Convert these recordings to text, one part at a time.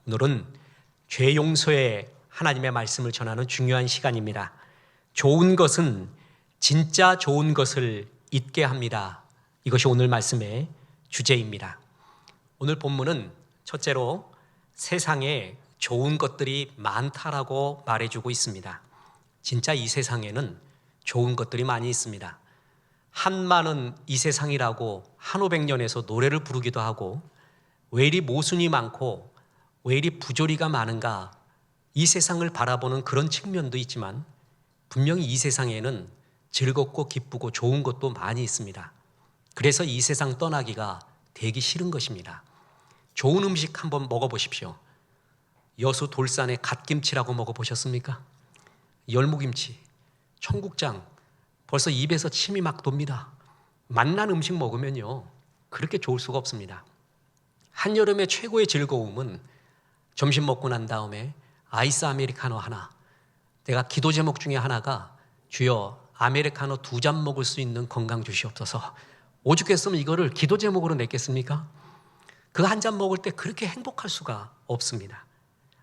오늘은 죄 용서에 하나님의 말씀을 전하는 중요한 시간입니다. 좋은 것은 진짜 좋은 것을 잊게 합니다. 이것이 오늘 말씀의 주제입니다. 오늘 본문은 첫째로 세상에 좋은 것들이 많다라고 말해주고 있습니다. 진짜 이 세상에는 좋은 것들이 많이 있습니다. 한많은 이 세상이라고 한오백년에서 노래를 부르기도 하고, 왜 이리 모순이 많고 왜 이리 부조리가 많은가, 이 세상을 바라보는 그런 측면도 있지만 분명히 이 세상에는 즐겁고 기쁘고 좋은 것도 많이 있습니다. 그래서 이 세상 떠나기가 되기 싫은 것입니다. 좋은 음식 한번 먹어보십시오. 여수 돌산의 갓김치라고 먹어보셨습니까? 열무김치, 청국장, 벌써 입에서 침이 막 돕니다. 맛난 음식 먹으면요, 그렇게 좋을 수가 없습니다. 한여름의 최고의 즐거움은 점심 먹고 난 다음에 아이스 아메리카노 하나, 내가 기도 제목 중에 하나가 주여 아메리카노 2잔 먹을 수 있는 건강 주시옵소서. 오죽했으면 이거를 기도 제목으로 냈겠습니까? 그 한 잔 먹을 때 그렇게 행복할 수가 없습니다.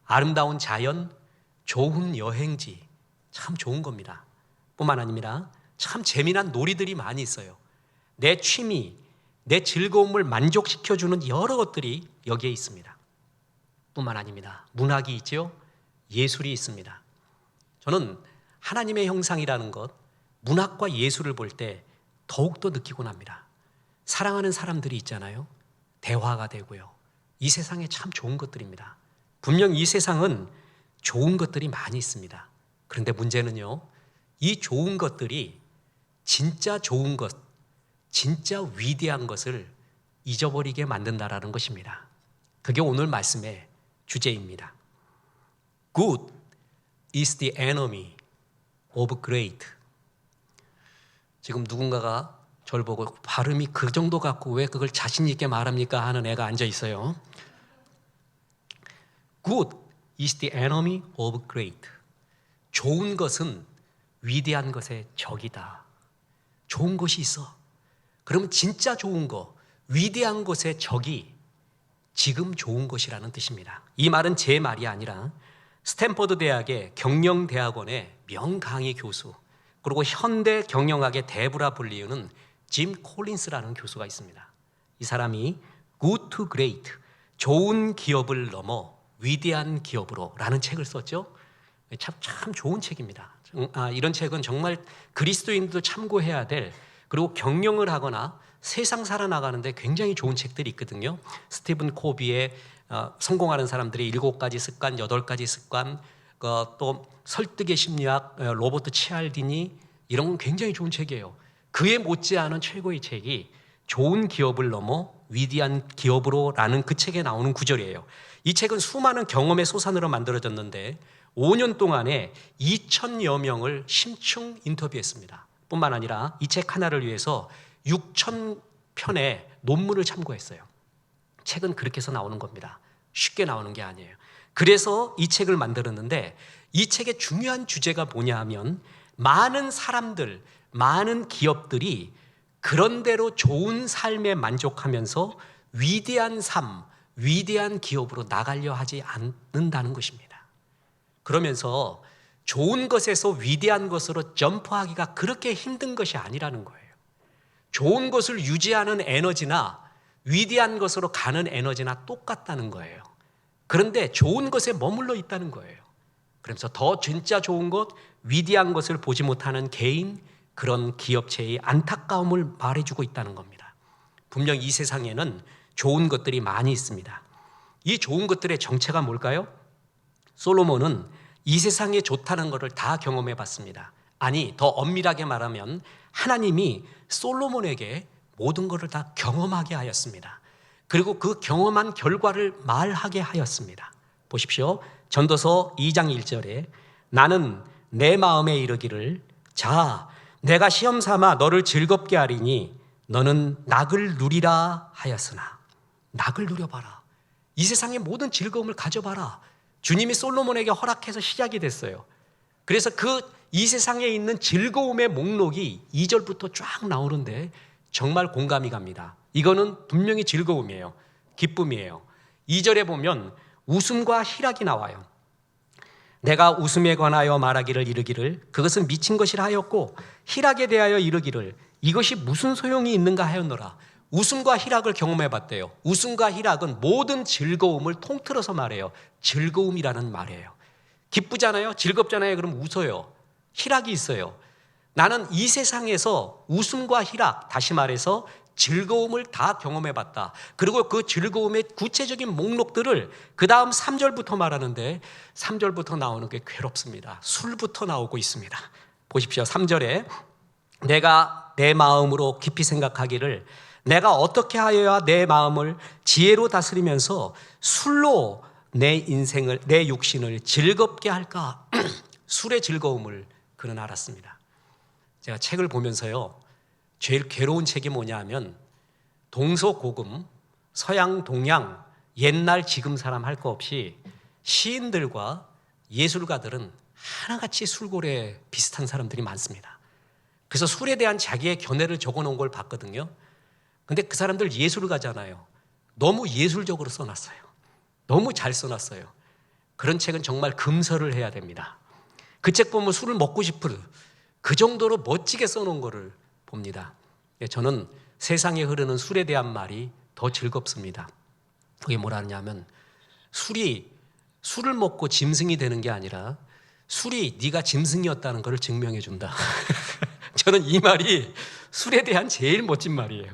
아름다운 자연, 좋은 여행지, 참 좋은 겁니다. 뿐만 아니라 참 재미난 놀이들이 많이 있어요. 내 취미, 내 즐거움을 만족시켜주는 여러 것들이 여기에 있습니다. 뿐만 아닙니다. 문학이 있죠. 예술이 있습니다. 저는 하나님의 형상이라는 것, 문학과 예술을 볼 때 더욱더 느끼곤 합니다. 사랑하는 사람들이 있잖아요. 대화가 되고요. 이 세상에 참 좋은 것들입니다. 분명 이 세상은 좋은 것들이 많이 있습니다. 그런데 문제는요, 이 좋은 것들이 진짜 좋은 것, 진짜 위대한 것을 잊어버리게 만든다라는 것입니다. 그게 오늘 말씀의 주제입니다. Good is the enemy of great. 지금 누군가가 저를 보고 발음이 그 정도 같고 왜 그걸 자신 있게 말합니까? 하는 애가 앉아 있어요. Good is the enemy of great. 좋은 것은 위대한 것의 적이다. 좋은 것이 있어. 그러면 진짜 좋은 것, 위대한 것의 적이 지금 좋은 것이라는 뜻입니다. 이 말은 제 말이 아니라 스탠퍼드 대학의 경영대학원의 명강의 교수, 그리고 현대 경영학의 대부라 불리우는 짐 콜린스라는 교수가 있습니다. 이 사람이 Good to Great, 좋은 기업을 넘어 위대한 기업으로 라는 책을 썼죠. 참 좋은 책입니다. 이런 책은 정말 그리스도인들도 참고해야 될, 그리고 경영을 하거나 세상 살아나가는데 굉장히 좋은 책들이 있거든요. 스티븐 코비의 성공하는 사람들의 7가지 습관, 8가지 습관, 또 설득의 심리학, 로버트 치알디니, 이런 건 굉장히 좋은 책이에요. 그에 못지않은 최고의 책이 좋은 기업을 넘어 위대한 기업으로 라는 그 책에 나오는 구절이에요. 이 책은 수많은 경험의 소산으로 만들어졌는데 5년 동안에 2,000여 명을 심층 인터뷰했습니다. 뿐만 아니라 이 책 하나를 위해서 6,000편의 논문을 참고했어요. 책은 그렇게 해서 나오는 겁니다. 쉽게 나오는 게 아니에요. 그래서 이 책을 만들었는데, 이 책의 중요한 주제가 뭐냐 하면, 많은 사람들, 많은 기업들이 그런대로 좋은 삶에 만족하면서 위대한 삶, 위대한 기업으로 나가려 하지 않는다는 것입니다. 그러면서 좋은 것에서 위대한 것으로 점프하기가 그렇게 힘든 것이 아니라는 거예요. 좋은 것을 유지하는 에너지나 위대한 것으로 가는 에너지나 똑같다는 거예요. 그런데 좋은 것에 머물러 있다는 거예요. 그러면서 더 진짜 좋은 것, 위대한 것을 보지 못하는 개인, 그런 기업체의 안타까움을 말해주고 있다는 겁니다. 분명 이 세상에는 좋은 것들이 많이 있습니다. 이 좋은 것들의 정체가 뭘까요? 솔로몬은 이 세상에 좋다는 것을 다 경험해 봤습니다. 아니, 더 엄밀하게 말하면 하나님이 솔로몬에게 모든 것을 다 경험하게 하였습니다. 그리고 그 경험한 결과를 말하게 하였습니다. 보십시오. 전도서 2장 1절에 나는 내 마음에 이르기를 자, 내가 시험 삼아 너를 즐겁게 하리니 너는 낙을 누리라 하였으나. 낙을 누려봐라. 이 세상의 모든 즐거움을 가져봐라. 주님이 솔로몬에게 허락해서 시작이 됐어요. 그래서 이 세상에 있는 즐거움의 목록이 2절부터 쫙 나오는데 정말 공감이 갑니다. 이거는 분명히 즐거움이에요. 기쁨이에요. 2절에 보면 웃음과 희락이 나와요. 내가 웃음에 관하여 말하기를 이르기를 그것은 미친 것이라 하였고 희락에 대하여 이르기를 이것이 무슨 소용이 있는가 하였노라. 웃음과 희락을 경험해 봤대요. 웃음과 희락은 모든 즐거움을 통틀어서 말해요. 즐거움이라는 말이에요. 기쁘잖아요. 즐겁잖아요. 그럼 웃어요. 희락이 있어요. 나는 이 세상에서 웃음과 희락, 다시 말해서 즐거움을 다 경험해 봤다. 그리고 그 즐거움의 구체적인 목록들을 그 다음 3절부터 말하는데 3절부터 나오는 게 괴롭습니다. 술부터 나오고 있습니다. 보십시오. 3절에 내가 내 마음으로 깊이 생각하기를 내가 어떻게 하여야 내 마음을 지혜로 다스리면서 술로 내 인생을, 내 육신을 즐겁게 할까? 술의 즐거움을 그는 알았습니다. 제가 책을 보면서요, 제일 괴로운 책이 뭐냐 하면 동서고금, 서양, 동양, 옛날, 지금 사람 할 거 없이 시인들과 예술가들은 하나같이 술고래 비슷한 사람들이 많습니다. 그래서 술에 대한 자기의 견해를 적어놓은 걸 봤거든요. 근데 그 사람들 예술가잖아요. 너무 예술적으로 써놨어요. 너무 잘 써놨어요. 그런 책은 정말 금서를 해야 됩니다. 그 책 보면 술을 먹고 싶을 그 정도로 멋지게 써놓은 거를 봅니다. 저는 세상에 흐르는 술에 대한 말이 더 즐겁습니다. 그게 뭐라 하냐면 술을 먹고 짐승이 되는 게 아니라 술이 네가 짐승이었다는 것을 증명해 준다. 저는 이 말이 술에 대한 제일 멋진 말이에요.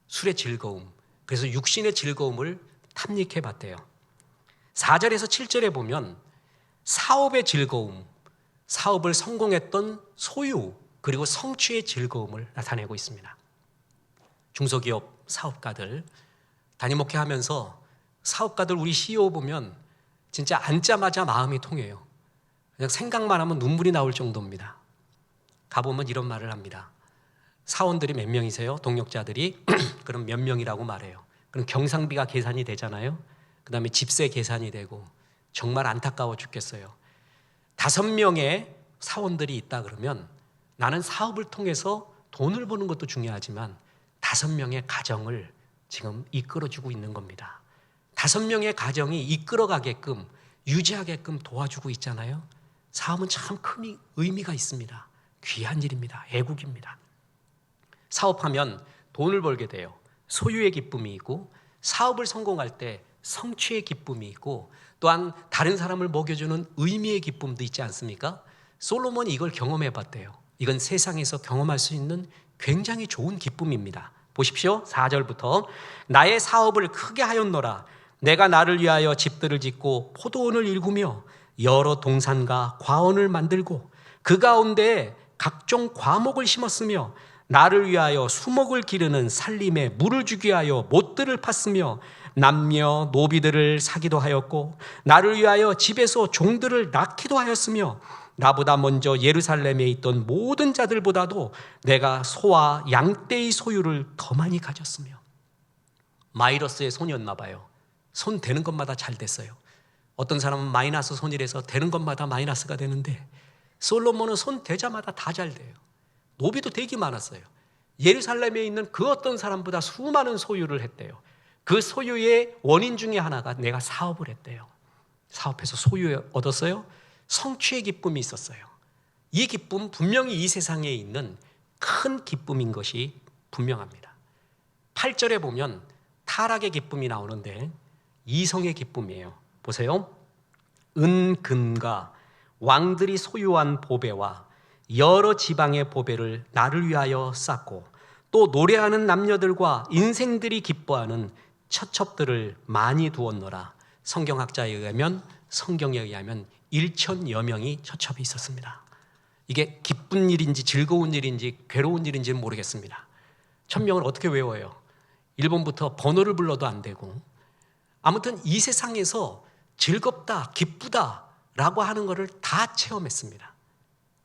술의 즐거움. 그래서 육신의 즐거움을 탐닉해 봤대요. 4절에서 7절에 보면 사업의 즐거움, 사업을 성공했던 소유, 그리고 성취의 즐거움을 나타내고 있습니다. 중소기업 사업가들, 단임 목회하면서 사업가들 우리 CEO 보면 진짜 앉자마자 마음이 통해요. 그냥 생각만 하면 눈물이 나올 정도입니다. 가보면 이런 말을 합니다. 사원들이 몇 명이세요? 동력자들이? 그럼 몇 명이라고 말해요. 그럼 경상비가 계산이 되잖아요. 그 다음에 집세 계산이 되고 정말 안타까워 죽겠어요. 5명의 사원들이 있다 그러면 나는 사업을 통해서 돈을 버는 것도 중요하지만 5명의 가정을 지금 이끌어주고 있는 겁니다. 5명의 가정이 이끌어가게끔 유지하게끔 도와주고 있잖아요. 사업은 참 큰 의미가 있습니다. 귀한 일입니다. 애국입니다. 사업하면 돈을 벌게 돼요. 소유의 기쁨이 있고 사업을 성공할 때 성취의 기쁨이 있고 또한 다른 사람을 먹여주는 의미의 기쁨도 있지 않습니까? 솔로몬이 이걸 경험해 봤대요. 이건 세상에서 경험할 수 있는 굉장히 좋은 기쁨입니다. 보십시오. 4절부터 나의 사업을 크게 하였노라. 내가 나를 위하여 집들을 짓고 포도원을 일구며 여러 동산과 과원을 만들고 그 가운데 각종 과목을 심었으며 나를 위하여 수목을 기르는 살림에 물을 주기 위하여 못들을 팠으며 남녀 노비들을 사기도 하였고 나를 위하여 집에서 종들을 낳기도 하였으며 나보다 먼저 예루살렘에 있던 모든 자들보다도 내가 소와 양떼의 소유를 더 많이 가졌으며 마이러스의 손이었나 봐요. 손 되는 것마다 잘 됐어요. 어떤 사람은 마이너스 손이라서 되는 것마다 마이너스가 되는데 솔로몬은 손 되자마다 다 잘 돼요. 노비도 되게 많았어요. 예루살렘에 있는 그 어떤 사람보다 수많은 소유를 했대요. 그 소유의 원인 중에 하나가 내가 사업을 했대요. 사업해서 소유 얻었어요. 성취의 기쁨이 있었어요. 이 기쁨 분명히 이 세상에 있는 큰 기쁨인 것이 분명합니다. 8절에 보면 타락의 기쁨이 나오는데 이성의 기쁨이에요. 보세요. 은금과 왕들이 소유한 보배와 여러 지방의 보배를 나를 위하여 쌓고 또 노래하는 남녀들과 인생들이 기뻐하는 처첩들을 많이 두었노라. 성경에 의하면 1,000여 명이 처첩이 있었습니다. 이게 기쁜 일인지 즐거운 일인지 괴로운 일인지는 모르겠습니다. 1,000명을 어떻게 외워요? 1번부터 번호를 불러도 안 되고 아무튼 이 세상에서 즐겁다, 기쁘다 라고 하는 것을 다 체험했습니다.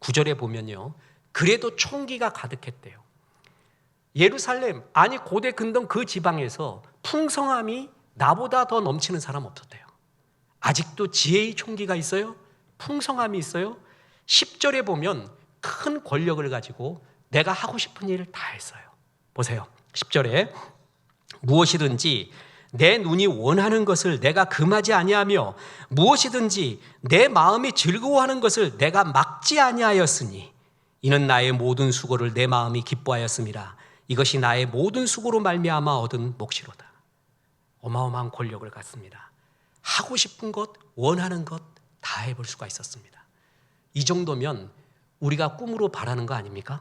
9절에 보면요. 그래도 총기가 가득했대요. 예루살렘, 아니 고대 근동 그 지방에서 풍성함이 나보다 더 넘치는 사람 없었대요. 아직도 지혜의 총기가 있어요. 풍성함이 있어요. 10절에 보면 큰 권력을 가지고 내가 하고 싶은 일을 다 했어요. 보세요. 10절에 무엇이든지 내 눈이 원하는 것을 내가 금하지 아니하며 무엇이든지 내 마음이 즐거워하는 것을 내가 막지 아니하였으니 이는 나의 모든 수고를 내 마음이 기뻐하였음이라. 이것이 나의 모든 수고로 말미암아 얻은 몫이로다. 어마어마한 권력을 갖습니다. 하고 싶은 것, 원하는 것 다 해볼 수가 있었습니다. 이 정도면 우리가 꿈으로 바라는 거 아닙니까?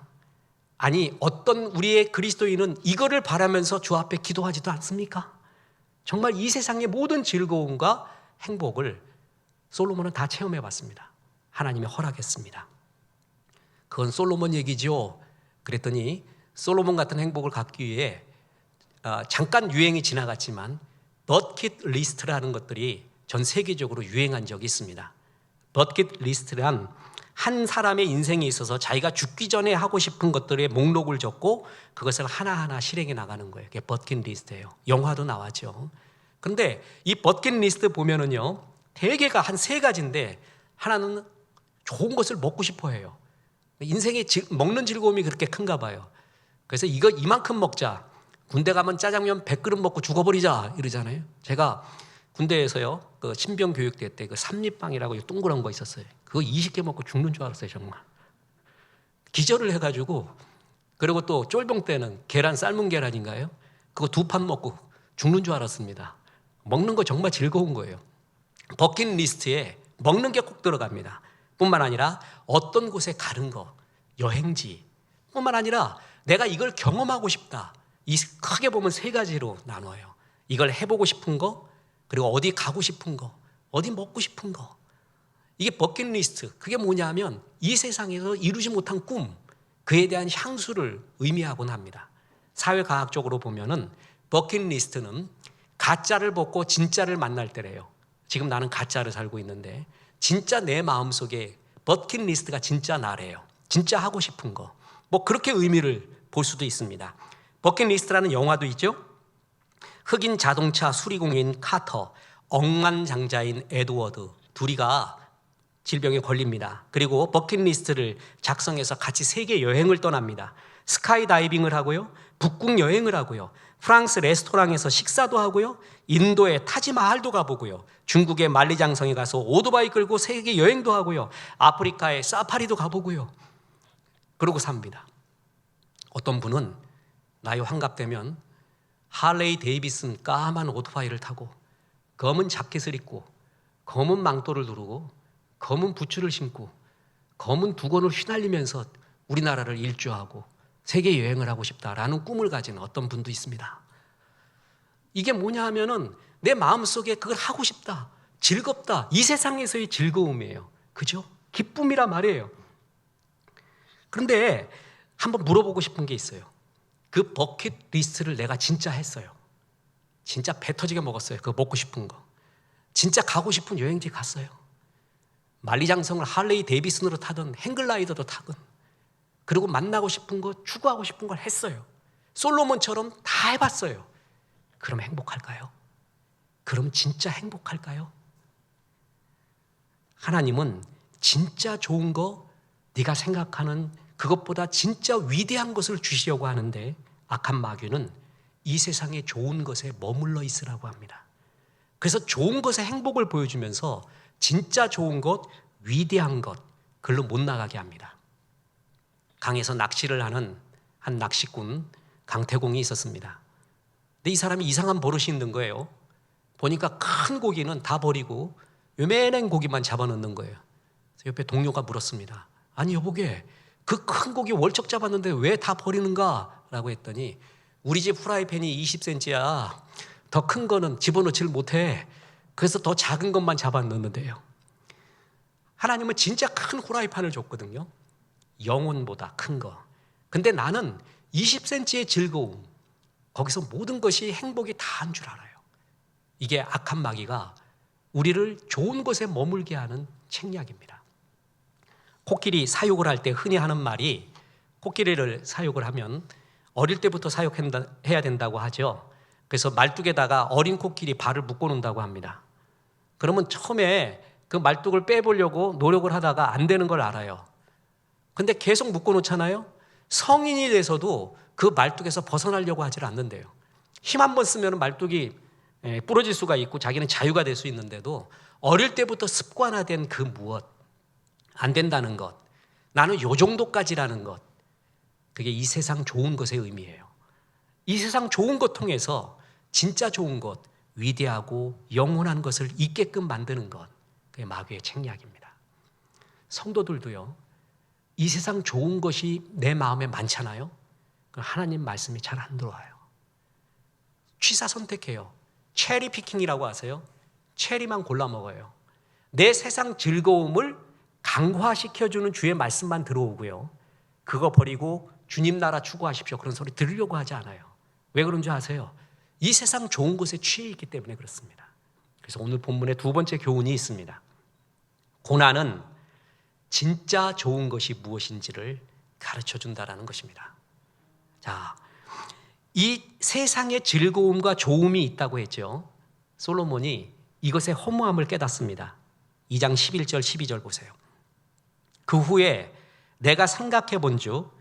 아니, 어떤 우리의 그리스도인은 이거를 바라면서 주 앞에 기도하지도 않습니까? 정말 이 세상의 모든 즐거움과 행복을 솔로몬은 다 체험해 봤습니다. 하나님이 허락했습니다. 그건 솔로몬 얘기죠. 그랬더니 솔로몬 같은 행복을 갖기 위해 잠깐 유행이 지나갔지만 버킷 리스트라는 것들이 전 세계적으로 유행한 적이 있습니다. 버킷 리스트란 한 사람의 인생에 있어서 자기가 죽기 전에 하고 싶은 것들의 목록을 적고 그것을 하나하나 실행해 나가는 거예요. 그게 버킷 리스트예요. 영화도 나왔죠. 그런데 이 버킷 리스트 보면은요, 대개가 한 3가지인데 하나는 좋은 것을 먹고 싶어 해요. 인생의 먹는 즐거움이 그렇게 큰가 봐요. 그래서 이거 이만큼 먹자. 군대 가면 짜장면 100그릇 먹고 죽어버리자 이러잖아요. 제가 군대에서요, 그 신병 교육대 때 그 삼립빵이라고 동그란 거 있었어요. 그거 20개 먹고 죽는 줄 알았어요, 정말. 기절을 해가지고, 그리고 또 쫄병 때는 계란, 삶은 계란인가요? 그거 2판 먹고 죽는 줄 알았습니다. 먹는 거 정말 즐거운 거예요. 버킷리스트에 먹는 게 꼭 들어갑니다. 뿐만 아니라 어떤 곳에 가는 거, 여행지 뿐만 아니라 내가 이걸 경험하고 싶다. 이 크게 보면 3가지로 나눠요. 이걸 해보고 싶은 거, 그리고 어디 가고 싶은 거, 어디 먹고 싶은 거. 이게 버킷리스트. 그게 뭐냐면 이 세상에서 이루지 못한 꿈, 그에 대한 향수를 의미하곤 합니다. 사회과학적으로 보면은 버킷리스트는 가짜를 벗고 진짜를 만날 때래요. 지금 나는 가짜를 살고 있는데 진짜 내 마음속에 버킷리스트가 진짜 나래요. 진짜 하고 싶은 거. 뭐 그렇게 의미를 볼 수도 있습니다. 버킷리스트라는 영화도 있죠. 흑인 자동차 수리공인 카터, 억만장자인 에드워드 둘이가 질병에 걸립니다. 그리고 버킷리스트를 작성해서 같이 세계 여행을 떠납니다. 스카이다이빙을 하고요, 북극 여행을 하고요, 프랑스 레스토랑에서 식사도 하고요, 인도의 타지마할도 가보고요, 중국의 만리장성에 가서 오토바이 끌고 세계 여행도 하고요, 아프리카의 사파리도 가보고요. 그러고 삽니다. 어떤 분은 나이 환갑되면 할레이 데이비슨 까만 오토바이를 타고 검은 자켓을 입고 검은 망토를 두르고 검은 부츠를 신고 검은 두건을 휘날리면서 우리나라를 일주하고 세계 여행을 하고 싶다라는 꿈을 가진 어떤 분도 있습니다. 이게 뭐냐 하면은 내 마음속에 그걸 하고 싶다, 즐겁다, 이 세상에서의 즐거움이에요. 그죠? 기쁨이란 말이에요. 그런데 한번 물어보고 싶은 게 있어요. 그 버킷리스트를 내가 진짜 했어요. 진짜 배 터지게 먹었어요. 그거 먹고 싶은 거. 진짜 가고 싶은 여행지 갔어요. 만리장성을 할레이 데이비슨으로 타든 행글라이더도 타든, 그리고 만나고 싶은 거, 추구하고 싶은 걸 했어요. 솔로몬처럼 다 해봤어요. 그럼 행복할까요? 그럼 진짜 행복할까요? 하나님은 진짜 좋은 거, 네가 생각하는 그것보다 진짜 위대한 것을 주시려고 하는데 악한 마귀는 이 세상의 좋은 것에 머물러 있으라고 합니다. 그래서 좋은 것의 행복을 보여주면서 진짜 좋은 것, 위대한 것, 글로 못 나가게 합니다. 강에서 낚시를 하는 한 낚시꾼 강태공이 있었습니다. 근데 이 사람이 이상한 버릇이 있는 거예요. 보니까 큰 고기는 다 버리고 요맨한 고기만 잡아넣는 거예요. 그래서 옆에 동료가 물었습니다. 아니 여보게, 그 큰 고기 월척 잡았는데 왜 다 버리는가? 라고 했더니 우리 집 프라이팬이 20cm야. 더 큰 거는 집어넣지를 못해. 그래서 더 작은 것만 잡아넣는데요. 하나님은 진짜 큰 후라이팬을 줬거든요. 영혼보다 큰 거. 근데 나는 20cm의 즐거움, 거기서 모든 것이 행복이 다인 줄 알아요. 이게 악한 마귀가 우리를 좋은 곳에 머물게 하는 책략입니다. 코끼리 사육을 할 때 흔히 하는 말이, 코끼리를 사육을 하면 어릴 때부터 사육해야 된다고 하죠. 그래서 말뚝에다가 어린 코끼리 발을 묶어놓는다고 합니다. 그러면 처음에 그 말뚝을 빼보려고 노력을 하다가 안 되는 걸 알아요. 근데 계속 묶어놓잖아요. 성인이 돼서도 그 말뚝에서 벗어나려고 하질 않는데요. 힘 한 번 쓰면 말뚝이 부러질 수가 있고 자기는 자유가 될 수 있는데도 어릴 때부터 습관화된 그 무엇, 안 된다는 것, 나는 요 정도까지라는 것, 그게 이 세상 좋은 것의 의미예요. 이 세상 좋은 것 통해서 진짜 좋은 것, 위대하고 영원한 것을 있게끔 만드는 것, 그게 마귀의 책략입니다. 성도들도요, 이 세상 좋은 것이 내 마음에 많잖아요. 하나님 말씀이 잘 안 들어와요. 취사 선택해요. 체리 피킹이라고 하세요. 체리만 골라 먹어요. 내 세상 즐거움을 강화시켜주는 주의 말씀만 들어오고요. 그거 버리고 주님 나라 추구하십시오. 그런 소리 들으려고 하지 않아요. 왜 그런 줄 아세요? 이 세상 좋은 것에 취해 있기 때문에 그렇습니다. 그래서 오늘 본문에 두 번째 교훈이 있습니다. 고난은 진짜 좋은 것이 무엇인지를 가르쳐 준다라는 것입니다. 자, 이 세상에 즐거움과 좋음이 있다고 했죠. 솔로몬이 이것의 허무함을 깨닫습니다. 2장 11절 12절 보세요. 그 후에 내가 생각해 본즉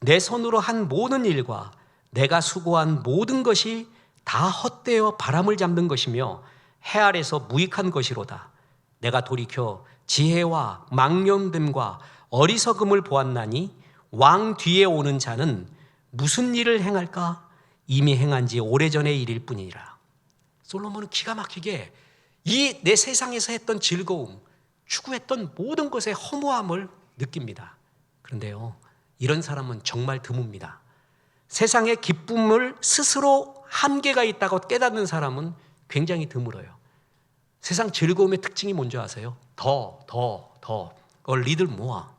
내 손으로 한 모든 일과 내가 수고한 모든 것이 다 헛되어 바람을 잡는 것이며 해 아래서 무익한 것이로다. 내가 돌이켜 지혜와 망령됨과 어리석음을 보았나니 왕 뒤에 오는 자는 무슨 일을 행할까? 이미 행한 지 오래전의 일일 뿐이라. 솔로몬은 기가 막히게 이 내 세상에서 했던 즐거움, 추구했던 모든 것의 허무함을 느낍니다. 그런데요, 이런 사람은 정말 드뭅니다. 세상의 기쁨을 스스로 한계가 있다고 깨닫는 사람은 굉장히 드물어요. 세상 즐거움의 특징이 뭔지 아세요? 더. 그걸 니들 모아.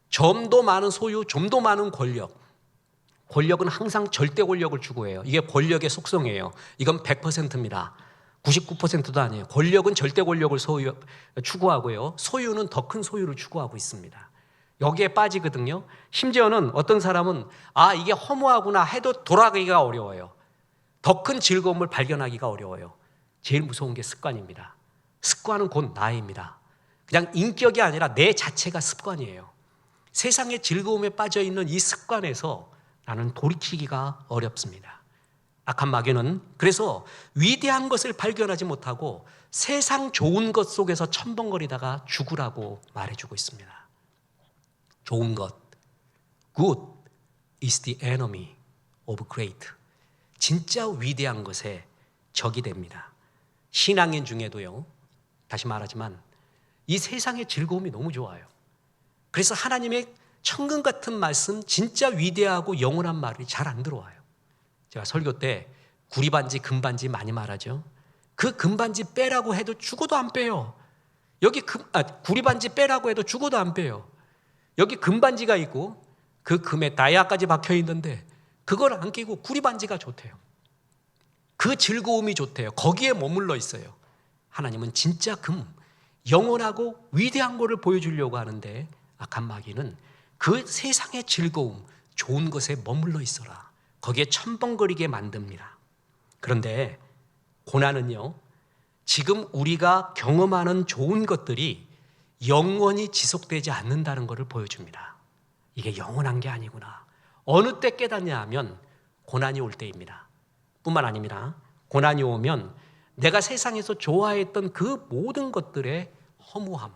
좀 더 많은 소유, 좀 더 많은 권력. 권력은 항상 절대 권력을 추구해요. 이게 권력의 속성이에요. 이건 100%입니다. 99%도 아니에요. 권력은 절대 권력을 추구하고요. 소유는 더 큰 소유를 추구하고 있습니다. 여기에 빠지거든요. 심지어는 어떤 사람은 이게 허무하구나 해도 돌아가기가 어려워요. 더 큰 즐거움을 발견하기가 어려워요. 제일 무서운 게 습관입니다. 습관은 곧 나입니다. 그냥 인격이 아니라 내 자체가 습관이에요. 세상의 즐거움에 빠져있는 이 습관에서 나는 돌이키기가 어렵습니다. 악한 마귀는 그래서 위대한 것을 발견하지 못하고 세상 좋은 것 속에서 첨벙거리다가 죽으라고 말해주고 있습니다. 좋은 것, good is the enemy of great. 진짜 위대한 것에 적이 됩니다. 신앙인 중에도요, 다시 말하지만 이 세상의 즐거움이 너무 좋아요. 그래서 하나님의 천금 같은 말씀, 진짜 위대하고 영원한 말이 잘 안 들어와요. 제가 설교 때 구리반지, 금반지 많이 말하죠. 그 금반지 빼라고 해도 죽어도 안 빼요. 여기 구리반지 빼라고 해도 죽어도 안 빼요. 여기 금반지가 있고 그 금에 다이아까지 박혀 있는데 그걸 안 끼고 구리반지가 좋대요. 그 즐거움이 좋대요. 거기에 머물러 있어요. 하나님은 진짜 금, 영원하고 위대한 것을 보여주려고 하는데 악한 마귀는 그 세상의 즐거움, 좋은 것에 머물러 있어라. 거기에 첨벙거리게 만듭니다. 그런데 고난은요, 지금 우리가 경험하는 좋은 것들이 영원히 지속되지 않는다는 것을 보여줍니다. 이게 영원한 게 아니구나. 어느 때 깨닫냐 하면 고난이 올 때입니다. 뿐만 아닙니다. 고난이 오면 내가 세상에서 좋아했던 그 모든 것들의 허무함,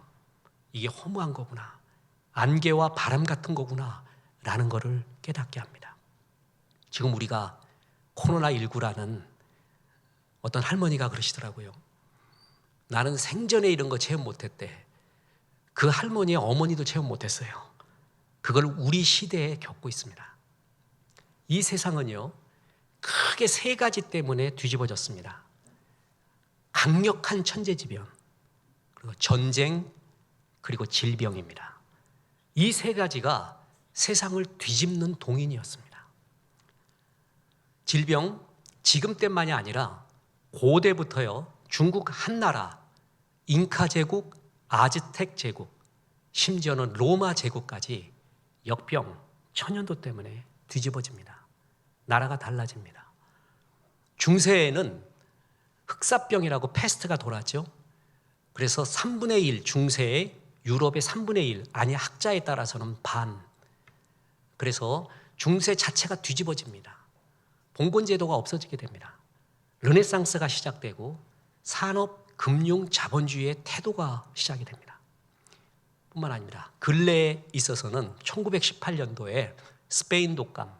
이게 허무한 거구나. 안개와 바람 같은 거구나 라는 것을 깨닫게 합니다. 지금 우리가 코로나19라는 어떤 할머니가 그러시더라고요. 나는 생전에 이런 거 체험 못했대. 그 할머니의 어머니도 체험 못했어요. 그걸 우리 시대에 겪고 있습니다. 이 세상은요, 크게 세 가지 때문에 뒤집어졌습니다. 강력한 천재지변, 그리고 전쟁, 그리고 질병입니다. 이 세 가지가 세상을 뒤집는 동인이었습니다. 질병, 지금 때만이 아니라 고대부터요, 중국 한나라, 잉카 제국, 아즈텍 제국, 심지어는 로마 제국까지 역병, 천연도 때문에 뒤집어집니다. 나라가 달라집니다. 중세에는 흑사병이라고 패스트가 돌았죠. 그래서 3분의 1 중세에 유럽의 3분의 1, 아니 학자에 따라서는 반. 그래서 중세 자체가 뒤집어집니다. 봉건제도가 없어지게 됩니다. 르네상스가 시작되고 산업, 금융, 자본주의의 태도가 시작이 됩니다. 뿐만 아니라 근래에 있어서는 1918년도에 스페인 독감,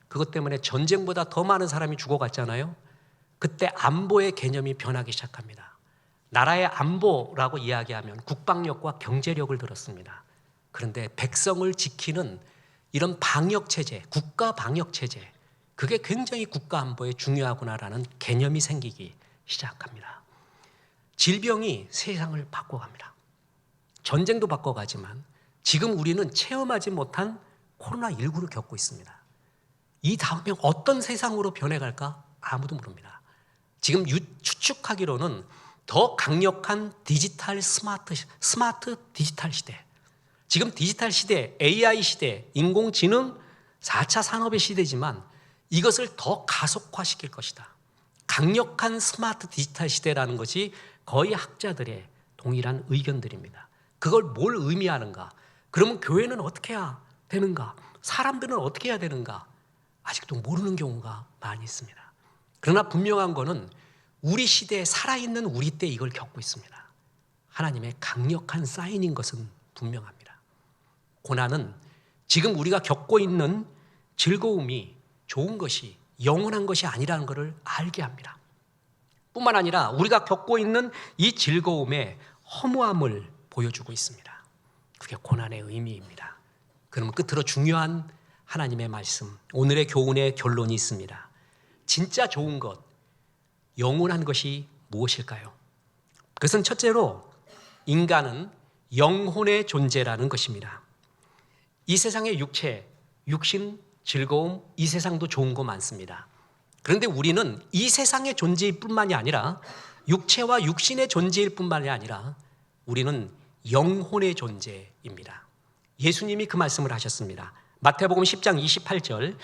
그것 때문에 전쟁보다 더 많은 사람이 죽어갔잖아요. 그때 안보의 개념이 변하기 시작합니다. 나라의 안보라고 이야기하면 국방력과 경제력을 들었습니다. 그런데 백성을 지키는 이런 방역체제, 국가 방역체제, 그게 굉장히 국가 안보에 중요하구나라는 개념이 생기기 시작합니다. 질병이 세상을 바꿔갑니다. 전쟁도 바꿔가지만 지금 우리는 체험하지 못한 코로나19를 겪고 있습니다. 이 다음에 어떤 세상으로 변해갈까 아무도 모릅니다. 지금 추측하기로는 더 강력한 디지털 스마트 디지털 시대, 지금 디지털 시대, AI 시대, 인공지능 4차 산업의 시대지만 이것을 더 가속화시킬 것이다. 강력한 스마트 디지털 시대라는 것이 거의 학자들의 동일한 의견들입니다. 그걸 뭘 의미하는가? 그러면 교회는 어떻게 해야 되는가? 사람들은 어떻게 해야 되는가? 아직도 모르는 경우가 많이 있습니다. 그러나 분명한 것은 우리 시대에 살아있는 우리 때 이걸 겪고 있습니다. 하나님의 강력한 사인인 것은 분명합니다. 고난은 지금 우리가 겪고 있는 즐거움이 좋은 것이 영원한 것이 아니라는 것을 알게 합니다. 뿐만 아니라 우리가 겪고 있는 이 즐거움의 허무함을 보여주고 있습니다. 그게 고난의 의미입니다. 그러면 끝으로 중요한 하나님의 말씀, 오늘의 교훈의 결론이 있습니다. 진짜 좋은 것, 영원한 것이 무엇일까요? 그것은 첫째로 인간은 영혼의 존재라는 것입니다. 이 세상의 육체, 육신, 즐거움, 이 세상도 좋은 거 많습니다. 그런데 우리는 이 세상의 존재일 뿐만이 아니라 육체와 육신의 존재일 뿐만이 아니라 우리는 영혼의 존재입니다. 예수님이 그 말씀을 하셨습니다. 마태복음 10장 28절,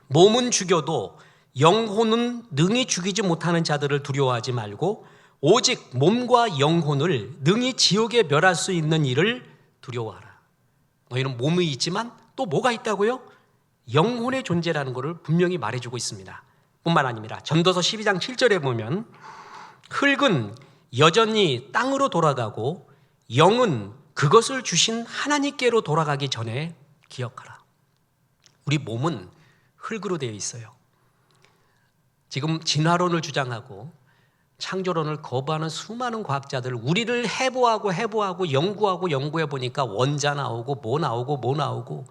몸은 죽여도 영혼은 능히 죽이지 못하는 자들을 두려워하지 말고 오직 몸과 영혼을 능히 지옥에 멸할 수 있는 이를 두려워하라. 너희는 몸이 있지만 또 뭐가 있다고요? 영혼의 존재라는 것을 분명히 말해주고 있습니다. 뿐만 아니라 전도서 12장 7절에 보면 흙은 여전히 땅으로 돌아가고 영은 그것을 주신 하나님께로 돌아가기 전에 기억하라. 우리 몸은 흙으로 되어 있어요. 지금 진화론을 주장하고 창조론을 거부하는 수많은 과학자들, 우리를 해부하고 연구해 보니까 원자 나오고 뭐 나오고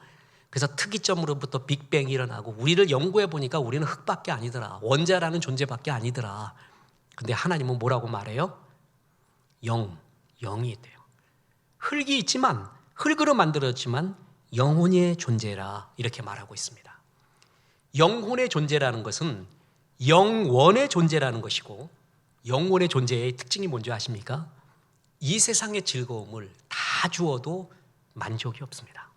그래서 특이점으로부터 빅뱅이 일어나고 우리를 연구해 보니까 우리는 흙밖에 아니더라. 원자라는 존재밖에 아니더라. 근데 하나님은 뭐라고 말해요? 영이 있대요. 흙이 있지만, 흙으로 만들어졌지만 영혼의 존재라 이렇게 말하고 있습니다. 영혼의 존재라는 것은 영원의 존재라는 것이고, 영혼의 존재의 특징이 뭔지 아십니까? 이 세상의 즐거움을 다 주어도 만족이 없습니다.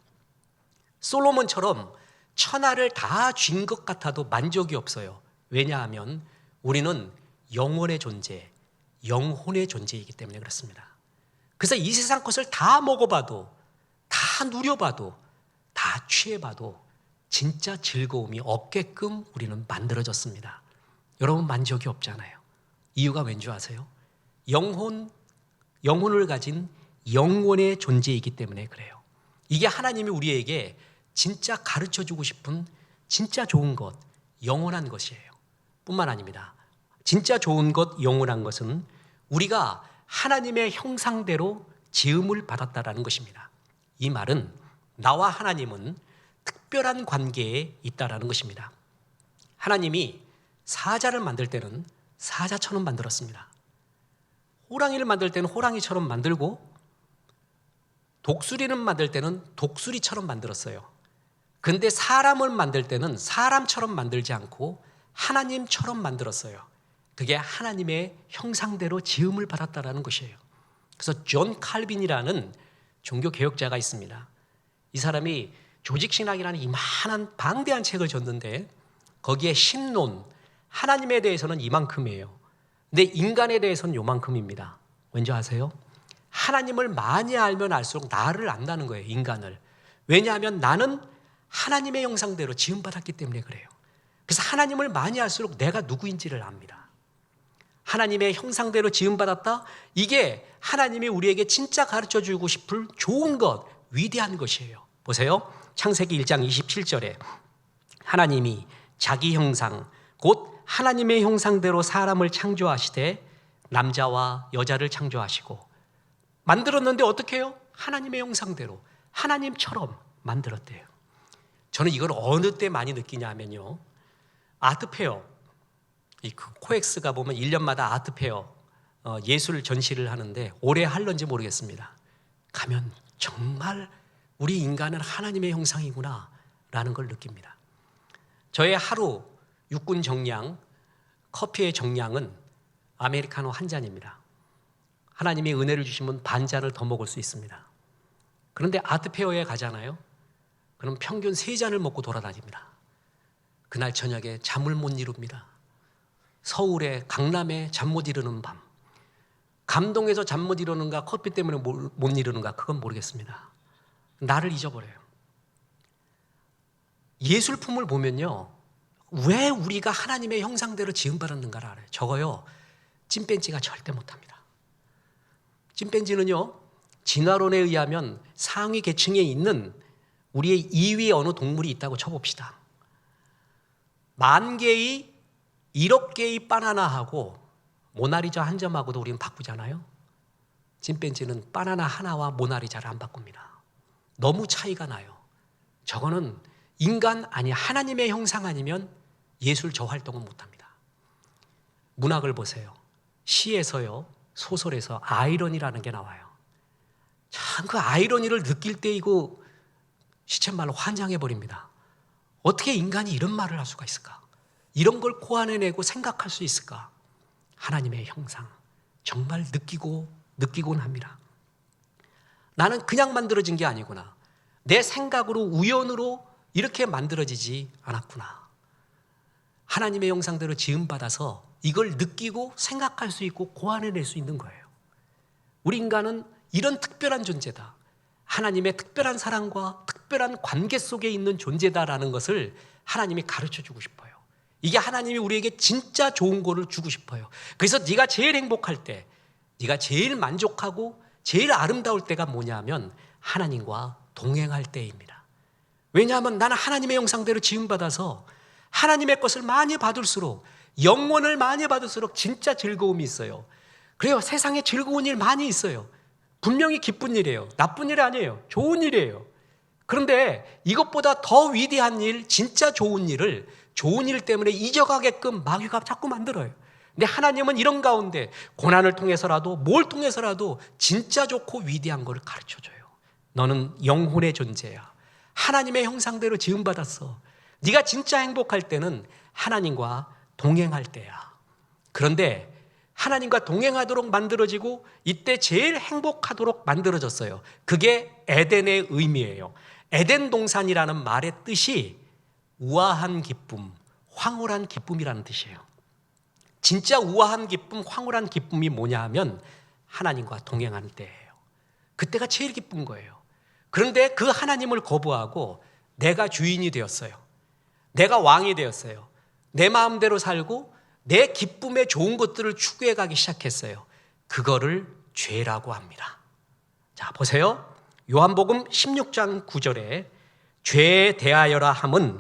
솔로몬처럼 천하를 다 쥔 것 같아도 만족이 없어요. 왜냐하면 우리는 영혼의 존재, 영혼의 존재이기 때문에 그렇습니다. 그래서 이 세상 것을 다 먹어봐도, 다 누려봐도, 다 취해봐도 진짜 즐거움이 없게끔 우리는 만들어졌습니다. 여러분 만족이 없잖아요. 이유가 왠지 아세요? 영혼을 가진 영혼의 존재이기 때문에 그래요. 이게 하나님이 우리에게 진짜 가르쳐주고 싶은 진짜 좋은 것, 영원한 것이에요. 뿐만 아닙니다. 진짜 좋은 것, 영원한 것은 우리가 하나님의 형상대로 지음을 받았다라는 것입니다. 이 말은 나와 하나님은 특별한 관계에 있다라는 것입니다. 하나님이 사자를 만들 때는 사자처럼 만들었습니다. 호랑이를 만들 때는 호랑이처럼 만들고 독수리를 만들 때는 독수리처럼 만들었어요. 그런데 사람을 만들 때는 사람처럼 만들지 않고 하나님처럼 만들었어요. 그게 하나님의 형상대로 지음을 받았다라는 것이에요. 그래서 존 칼빈이라는 종교개혁자가 있습니다. 이 사람이 조직신학이라는 이만한 방대한 책을 줬는데 거기에 신론, 하나님에 대해서는 이만큼이에요. 근데 인간에 대해서는 요만큼입니다. 왠지 아세요? 하나님을 많이 알면 알수록 나를 안다는 거예요, 인간을. 왜냐하면 나는 하나님의 형상대로 지음받았기 때문에 그래요. 그래서 하나님을 많이 알수록 내가 누구인지를 압니다. 하나님의 형상대로 지음받았다. 이게 하나님이 우리에게 진짜 가르쳐주고 싶을 좋은 것, 위대한 것이에요. 보세요. 창세기 1장 27절에 하나님이 자기 형상 곧 하나님의 형상대로 사람을 창조하시되 남자와 여자를 창조하시고 만들었는데 어떻게 해요? 하나님의 형상대로 하나님처럼 만들었대요. 저는 이걸 어느 때 많이 느끼냐면요, 아트페어, 그 코엑스가 보면 1년마다 아트페어 예술 전시를 하는데 올해 할런지 모르겠습니다. 가면 정말 우리 인간은 하나님의 형상이구나 라는 걸 느낍니다. 저의 하루 육군 정량, 커피의 정량은 아메리카노 한 잔입니다. 하나님이 은혜를 주시면 반 잔을 더 먹을 수 있습니다. 그런데 아트페어에 가잖아요. 그럼 평균 3잔을 먹고 돌아다닙니다. 그날 저녁에 잠을 못 이룹니다. 서울에 강남에 잠 못 이루는 밤. 감동해서 잠 못 이루는가 커피 때문에 못 이루는가 그건 모르겠습니다. 나를 잊어버려요. 예술품을 보면요, 왜 우리가 하나님의 형상대로 지음받았는가를 알아요. 저거요, 찐뺀지가 절대 못합니다. 찐뺀지는요, 진화론에 의하면 상위 계층에 있는 우리의 2위 어느 동물이 있다고 쳐봅시다. 10,000개의 1억 개의 바나나하고 모나리자 한 점하고도 우리는 바꾸잖아요. 찐뺀지는 바나나 하나와 모나리자를 안 바꿉니다. 너무 차이가 나요. 저거는 인간 아니 하나님의 형상 아니면 예술 저 활동은 못합니다. 문학을 보세요. 시에서요, 소설에서 아이러니라는 게 나와요. 참 그 아이러니를 느낄 때 이거 시쳇말로 환장해버립니다. 어떻게 인간이 이런 말을 할 수가 있을까? 이런 걸 고안해내고 생각할 수 있을까? 하나님의 형상 정말 느끼곤 합니다. 나는 그냥 만들어진 게 아니구나. 내 생각으로 우연으로 이렇게 만들어지지 않았구나. 하나님의 형상대로 지음받아서 이걸 느끼고 생각할 수 있고 고안해낼 수 있는 거예요. 우리 인간은 이런 특별한 존재다. 하나님의 특별한 사랑과 특별한 관계 속에 있는 존재다라는 것을 하나님이 가르쳐주고 싶어요. 이게 하나님이 우리에게 진짜 좋은 거를 주고 싶어요. 그래서 네가 제일 행복할 때, 네가 제일 만족하고 제일 아름다울 때가 뭐냐면 하나님과 동행할 때입니다. 왜냐하면 나는 하나님의 형상대로 지음받아서 하나님의 것을 많이 받을수록, 영원을 많이 받을수록 진짜 즐거움이 있어요. 그래요. 세상에 즐거운 일 많이 있어요. 분명히 기쁜 일이에요. 나쁜 일이 아니에요. 좋은 일이에요. 그런데 이것보다 더 위대한 일, 진짜 좋은 일을 좋은 일 때문에 잊어가게끔 마귀가 자꾸 만들어요. 근데 하나님은 이런 가운데 고난을 통해서라도 뭘 통해서라도 진짜 좋고 위대한 걸 가르쳐줘요. 너는 영혼의 존재야. 하나님의 형상대로 지음받았어. 네가 진짜 행복할 때는 하나님과 동행할 때야. 그런데 하나님과 동행하도록 만들어지고 이때 제일 행복하도록 만들어졌어요. 그게 에덴의 의미예요. 에덴 동산이라는 말의 뜻이 우아한 기쁨, 황홀한 기쁨이라는 뜻이에요. 진짜 우아한 기쁨, 황홀한 기쁨이 뭐냐 하면 하나님과 동행하는 때예요. 그때가 제일 기쁜 거예요. 그런데 그 하나님을 거부하고 내가 주인이 되었어요. 내가 왕이 되었어요. 내 마음대로 살고 내 기쁨에 좋은 것들을 추구해 가기 시작했어요. 그거를 죄라고 합니다. 자, 보세요. 요한복음 16장 9절에 죄에 대하여라 함은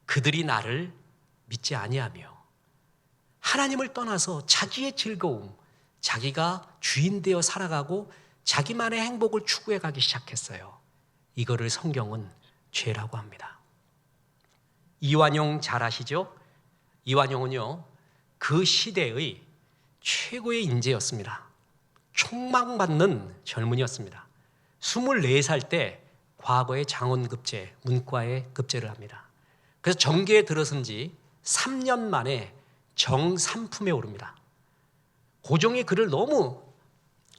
그들이 나를 믿지 아니하며, 하나님을 떠나서 자기의 즐거움, 자기가 주인 되어 살아가고 자기만의 행복을 추구해 가기 시작했어요. 이거를 성경은 죄라고 합니다. 이완용 잘 아시죠? 이완용은요, 그 시대의 최고의 인재였습니다. 촉망받는 젊은이였습니다. 24살 때 과거에 장원급제, 문과에 급제를 합니다. 그래서 정계에 들어선 지 3년 만에 정삼품에 오릅니다. 고종이 그를 너무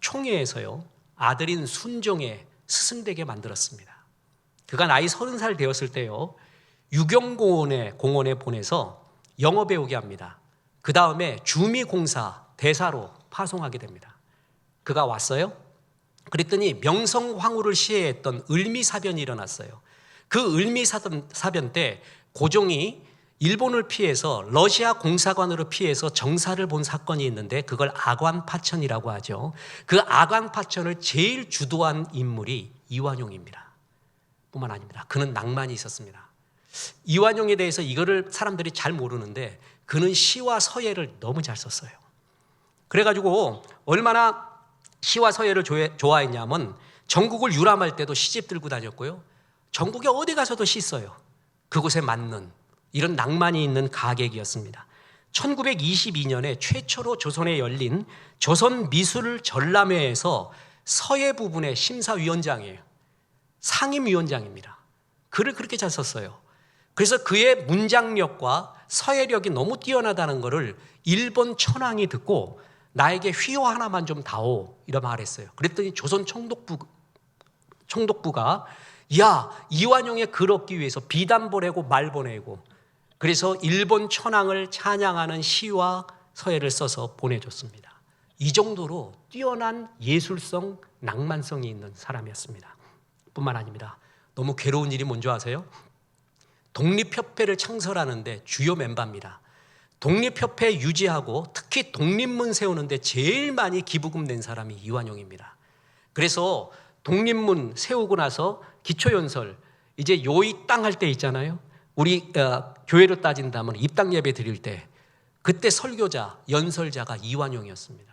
총애해서요, 아들인 순종의 스승되게 만들었습니다. 그가 나이 30살 되었을 때요, 유경공원에 보내서 영어 배우게 합니다. 그 다음에 주미공사 대사로 파송하게 됩니다. 그가 왔어요. 그랬더니 명성황후를 시해했던 을미사변이 일어났어요. 그 을미사변 때 고종이 일본을 피해서 러시아 공사관으로 피해서 정사를 본 사건이 있는데 그걸 아광파천이라고 하죠. 그 아광파천을 제일 주도한 인물이 이완용입니다. 뿐만 아닙니다. 그는 낭만이 있었습니다. 이완용에 대해서 이거를 사람들이 잘 모르는데 그는 시와 서예를 너무 잘 썼어요. 그래가지고 얼마나 시와 서예를 좋아했냐면 전국을 유람할 때도 시집 들고 다녔고요. 전국에 어디 가서도 시 써요. 그곳에 맞는 이런 낭만이 있는 가객이었습니다. 1922년에 최초로 조선에 열린 조선미술전람회에서 서예 부분의 심사위원장이에요. 상임위원장입니다. 글을 그렇게 잘 썼어요. 그래서 그의 문장력과 서예력이 너무 뛰어나다는 것을 일본 천황이 듣고 나에게 휘호 하나만 좀 다오 이런 말을 했어요. 그랬더니 조선 총독부가 야, 이완용의 글 얻기 위해서 비단 보내고 말 보내고 그래서 일본 천황을 찬양하는 시와 서예를 써서 보내줬습니다. 이 정도로 뛰어난 예술성, 낭만성이 있는 사람이었습니다. 뿐만 아닙니다. 너무 괴로운 일이 뭔지 아세요? 독립협회를 창설하는데 주요 멤버입니다. 독립협회 유지하고 특히 독립문 세우는데 제일 많이 기부금 낸 사람이 이완용입니다. 그래서 독립문 세우고 나서 기초연설, 이제 요이 땅 할 때 있잖아요. 우리 교회로 따진다면 입당 예배 드릴 때 그때 설교자, 연설자가 이완용이었습니다.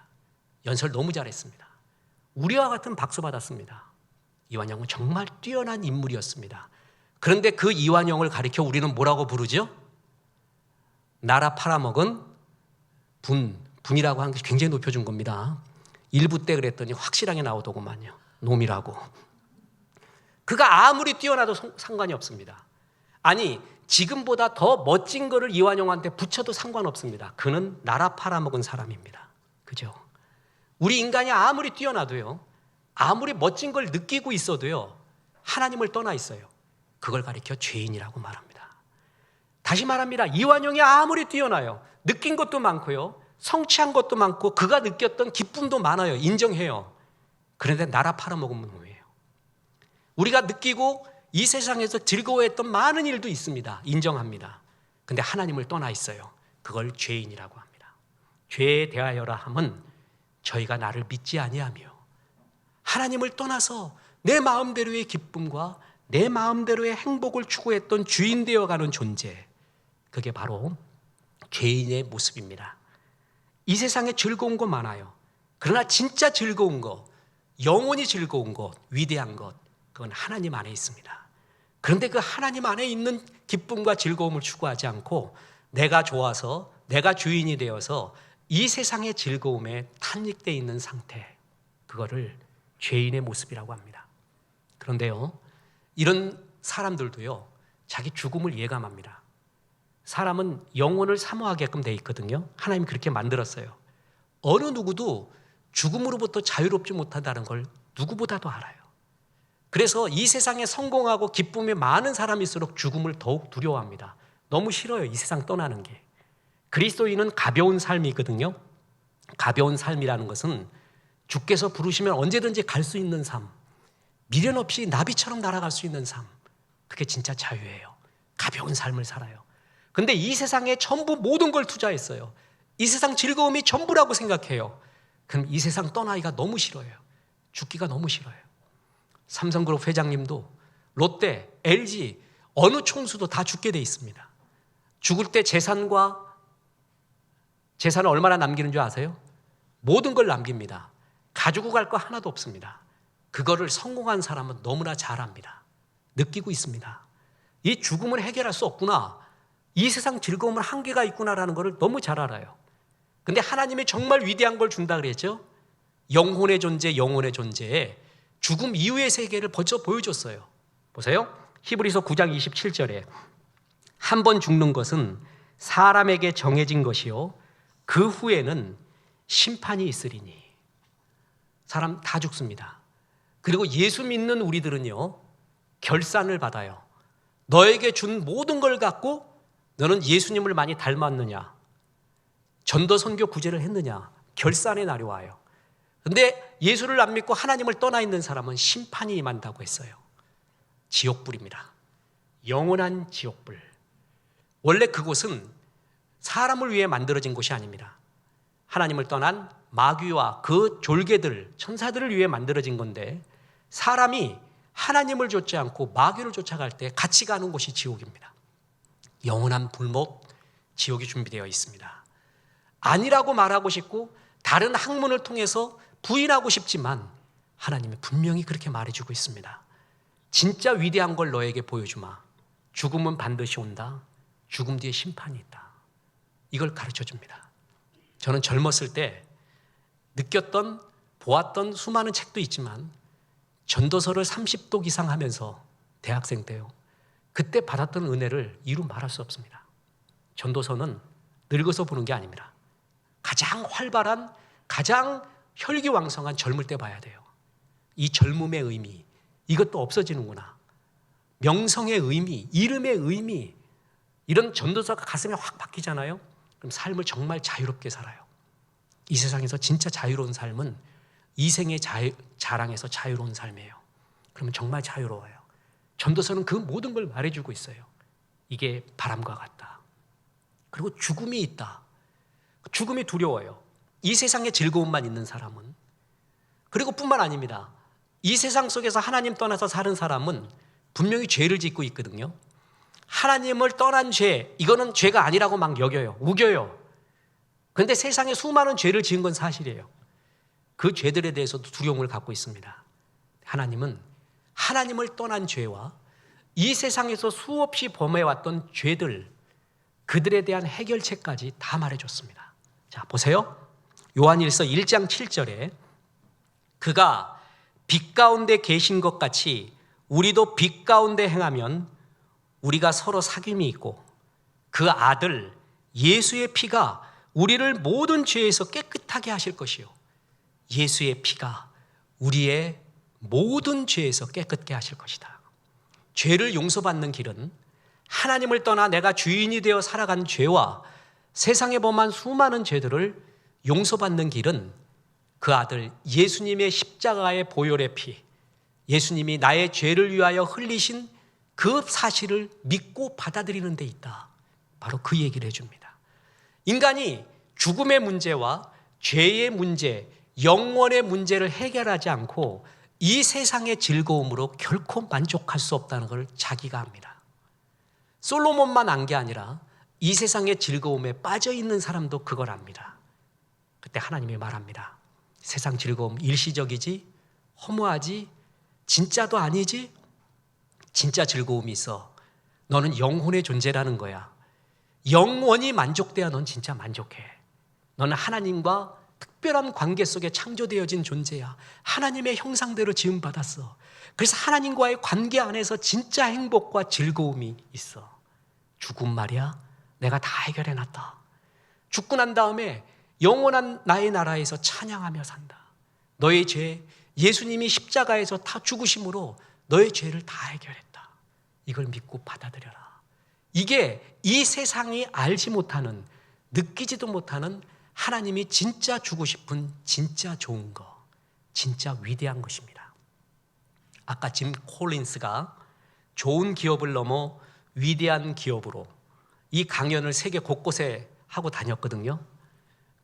연설 너무 잘했습니다. 우리와 같은 박수 받았습니다. 이완용은 정말 뛰어난 인물이었습니다. 그런데 그 이완용을 가리켜 우리는 뭐라고 부르죠? 나라 팔아먹은 분이라고 하는 것이 굉장히 높여준 겁니다. 일부 때 그랬더니 확실하게 나오더구만요. 놈이라고. 그가 아무리 뛰어나도 상관이 없습니다. 아니 지금보다 더 멋진 거를 이완용한테 붙여도 상관없습니다. 그는 나라 팔아먹은 사람입니다. 그죠? 우리 인간이 아무리 뛰어나도요, 아무리 멋진 걸 느끼고 있어도요, 하나님을 떠나 있어요. 그걸 가리켜 죄인이라고 말합니다. 다시 말합니다. 이완용이 아무리 뛰어나요, 느낀 것도 많고요, 성취한 것도 많고 그가 느꼈던 기쁨도 많아요. 인정해요. 그런데 나라 팔아먹은 놈이에요. 우리가 느끼고 이 세상에서 즐거워했던 많은 일도 있습니다. 인정합니다. 근데 하나님을 떠나 있어요. 그걸 죄인이라고 합니다. 죄에 대하여라 함은 저희가 나를 믿지 아니하며 하나님을 떠나서 내 마음대로의 기쁨과 내 마음대로의 행복을 추구했던 주인 되어가는 존재, 그게 바로 죄인의 모습입니다. 이 세상에 즐거운 거 많아요. 그러나 진짜 즐거운 거, 영원히 즐거운 것, 위대한 것, 그건 하나님 안에 있습니다. 그런데 그 하나님 안에 있는 기쁨과 즐거움을 추구하지 않고 내가 좋아서 내가 주인이 되어서 이 세상의 즐거움에 탄닉되어 있는 상태, 그거를 죄인의 모습이라고 합니다. 그런데요, 이런 사람들도요, 자기 죽음을 예감합니다. 사람은 영혼을 사모하게끔 돼 있거든요. 하나님이 그렇게 만들었어요. 어느 누구도 죽음으로부터 자유롭지 못하다는 걸 누구보다도 알아요. 그래서 이 세상에 성공하고 기쁨이 많은 사람일수록 죽음을 더욱 두려워합니다. 너무 싫어요, 이 세상 떠나는 게. 그리스도인은 가벼운 삶이거든요. 가벼운 삶이라는 것은 주께서 부르시면 언제든지 갈 수 있는 삶, 미련 없이 나비처럼 날아갈 수 있는 삶, 그게 진짜 자유예요. 가벼운 삶을 살아요. 근데 이 세상에 전부 모든 걸 투자했어요. 이 세상 즐거움이 전부라고 생각해요. 그럼 이 세상 떠나기가 너무 싫어요. 죽기가 너무 싫어요. 삼성그룹 회장님도 롯데, LG 어느 총수도 다 죽게 돼 있습니다. 죽을 때 재산을 얼마나 남기는 줄 아세요? 모든 걸 남깁니다. 가지고 갈 거 하나도 없습니다. 그거를 성공한 사람은 너무나 잘 압니다. 느끼고 있습니다. 이 죽음을 해결할 수 없구나, 이 세상 즐거움은 한계가 있구나라는 것을 너무 잘 알아요. 근데 하나님이 정말 위대한 걸 준다 그랬죠? 영혼의 존재에 죽음 이후의 세계를 벌써 보여줬어요. 보세요. 히브리서 9장 27절에 한 번 죽는 것은 사람에게 정해진 것이요 그 후에는 심판이 있으리니. 사람 다 죽습니다. 그리고 예수 믿는 우리들은요, 결산을 받아요. 너에게 준 모든 걸 갖고 너는 예수님을 많이 닮았느냐, 전도 선교 구제를 했느냐, 결산의 날이 와요. 근데 예수를 안 믿고 하나님을 떠나 있는 사람은 심판이 임한다고 했어요. 지옥불입니다. 영원한 지옥불. 원래 그곳은 사람을 위해 만들어진 곳이 아닙니다. 하나님을 떠난 마귀와 그 졸개들, 천사들을 위해 만들어진 건데, 사람이 하나님을 쫓지 않고 마귀를 쫓아갈 때 같이 가는 곳이 지옥입니다. 영원한 불목, 지옥이 준비되어 있습니다. 아니라고 말하고 싶고 다른 학문을 통해서 부인하고 싶지만 하나님이 분명히 그렇게 말해주고 있습니다. 진짜 위대한 걸 너에게 보여주마. 죽음은 반드시 온다. 죽음 뒤에 심판이 있다. 이걸 가르쳐줍니다. 저는 젊었을 때 느꼈던, 보았던 수많은 책도 있지만 전도서를 30독 이상 하면서, 대학생 때요, 그때 받았던 은혜를 이루 말할 수 없습니다. 전도서는 늙어서 보는 게 아닙니다. 가장 활발한, 가장 혈기왕성한 젊을 때 봐야 돼요. 이 젊음의 의미, 이것도 없어지는구나. 명성의 의미, 이름의 의미, 이런 전도서가 가슴에 확 박히잖아요. 그럼 삶을 정말 자유롭게 살아요. 이 세상에서 진짜 자유로운 삶은 이생의 자랑에서 자유로운 삶이에요. 그러면 정말 자유로워요. 전도서는 그 모든 걸 말해주고 있어요. 이게 바람과 같다. 그리고 죽음이 있다. 죽음이 두려워요. 이 세상에 즐거움만 있는 사람은. 그리고 뿐만 아닙니다. 이 세상 속에서 하나님 떠나서 사는 사람은 분명히 죄를 짓고 있거든요. 하나님을 떠난 죄, 이거는 죄가 아니라고 막 여겨요. 우겨요. 그런데 세상에 수많은 죄를 지은 건 사실이에요. 그 죄들에 대해서도 두려움을 갖고 있습니다. 하나님은 하나님을 떠난 죄와 이 세상에서 수없이 범해왔던 죄들, 그들에 대한 해결책까지 다 말해줬습니다. 자, 보세요. 요한일서 1장 7절에 그가 빛 가운데 계신 것 같이 우리도 빛 가운데 행하면 우리가 서로 사귐이 있고 그 아들 예수의 피가 우리를 모든 죄에서 깨끗하게 하실 것이요. 예수의 피가 우리의 모든 죄에서 깨끗게 하실 것이다. 죄를 용서받는 길은 하나님을 떠나 내가 주인이 되어 살아간 죄와 세상에 범한 수많은 죄들을 용서받는 길은 그 아들 예수님의 십자가의 보혈의 피, 예수님이 나의 죄를 위하여 흘리신 그 사실을 믿고 받아들이는 데 있다. 바로 그 얘기를 해줍니다. 인간이 죽음의 문제와 죄의 문제, 영원의 문제를 해결하지 않고 이 세상의 즐거움으로 결코 만족할 수 없다는 걸 자기가 압니다. 솔로몬만 안 게 아니라 이 세상의 즐거움에 빠져 있는 사람도 그걸 압니다. 그때 하나님이 말합니다. 세상 즐거움 일시적이지, 허무하지, 진짜도 아니지. 진짜 즐거움이 있어. 너는 영혼의 존재라는 거야. 영원히 만족돼야 넌 진짜 만족해. 너는 하나님과 특별한 관계 속에 창조되어진 존재야. 하나님의 형상대로 지음받았어. 그래서 하나님과의 관계 안에서 진짜 행복과 즐거움이 있어. 죽음 말이야, 내가 다 해결해놨다. 죽고 난 다음에 영원한 나의 나라에서 찬양하며 산다. 너의 죄, 예수님이 십자가에서 다 죽으심으로 너의 죄를 다 해결했다. 이걸 믿고 받아들여라. 이게 이 세상이 알지 못하는, 느끼지도 못하는 하나님이 진짜 주고 싶은 진짜 좋은 거, 진짜 위대한 것입니다. 아까 짐 콜린스가 좋은 기업을 넘어 위대한 기업으로 이 강연을 세계 곳곳에 하고 다녔거든요.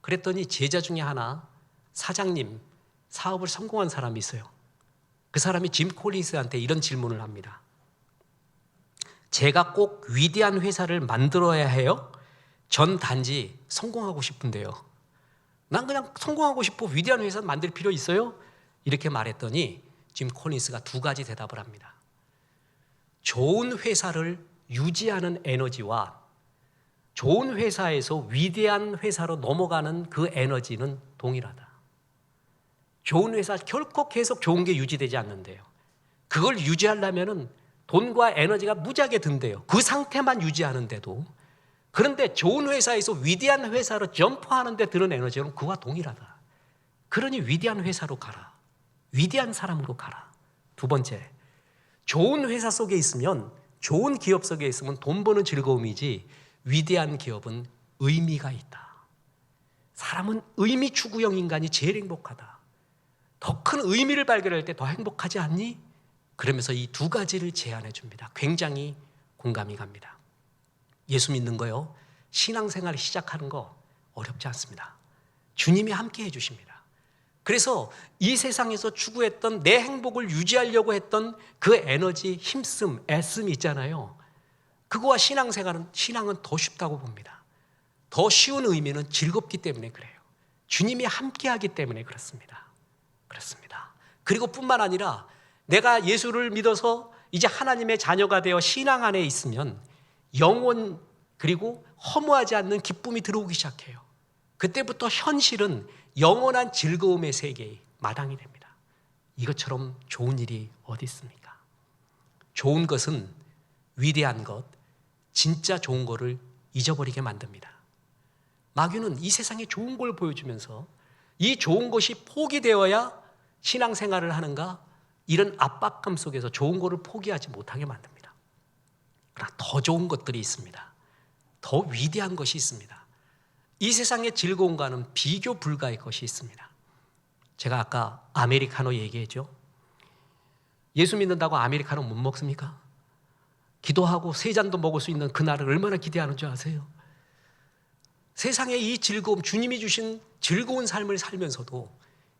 그랬더니 제자 중에 하나, 사장님, 사업을 성공한 사람이 있어요. 그 사람이 짐 콜린스한테 이런 질문을 합니다. 제가 꼭 위대한 회사를 만들어야 해요? 전 단지 성공하고 싶은데요. 난 그냥 성공하고 싶어. 위대한 회사 만들 필요 있어요? 이렇게 말했더니 짐 콜린스가 두 가지 대답을 합니다. 좋은 회사를 유지하는 에너지와 좋은 회사에서 위대한 회사로 넘어가는 그 에너지는 동일하다. 좋은 회사 결코 계속 좋은 게 유지되지 않는데요. 그걸 유지하려면 돈과 에너지가 무지하게 든대요. 그 상태만 유지하는데도. 그런데 좋은 회사에서 위대한 회사로 점프하는 데 드는 에너지는 그와 동일하다. 그러니 위대한 회사로 가라. 위대한 사람으로 가라. 두 번째, 좋은 회사 속에 있으면, 좋은 기업 속에 있으면 돈 버는 즐거움이지 위대한 기업은 의미가 있다. 사람은 의미 추구형 인간이 제일 행복하다. 더 큰 의미를 발견할 때 더 행복하지 않니? 그러면서 이 두 가지를 제안해 줍니다. 굉장히 공감이 갑니다. 예수 믿는 거요, 신앙생활 시작하는 거 어렵지 않습니다. 주님이 함께 해주십니다. 그래서 이 세상에서 추구했던 내 행복을 유지하려고 했던 그 에너지, 힘씀, 애씀이 있잖아요. 그거와 신앙은 더 쉽다고 봅니다. 더 쉬운 의미는 즐겁기 때문에 그래요. 주님이 함께 하기 때문에 그렇습니다. 그리고 뿐만 아니라 내가 예수를 믿어서 이제 하나님의 자녀가 되어 신앙 안에 있으면 영원 그리고 허무하지 않는 기쁨이 들어오기 시작해요. 그때부터 현실은 영원한 즐거움의 세계의 마당이 됩니다. 이것처럼 좋은 일이 어디 있습니까? 좋은 것은 위대한 것, 진짜 좋은 거를 잊어버리게 만듭니다. 마귀는 이 세상에 좋은 걸 보여주면서 이 좋은 것이 포기되어야 신앙생활을 하는가, 이런 압박감 속에서 좋은 거를 포기하지 못하게 만듭니다. 그러나 더 좋은 것들이 있습니다. 더 위대한 것이 있습니다. 이 세상의 즐거움과는 비교 불가의 것이 있습니다. 제가 아까 아메리카노 얘기했죠. 예수 믿는다고 아메리카노 못 먹습니까? 기도하고 세 잔도 먹을 수 있는 그날을 얼마나 기대하는 줄 아세요? 세상의 이 즐거움, 주님이 주신 즐거운 삶을 살면서도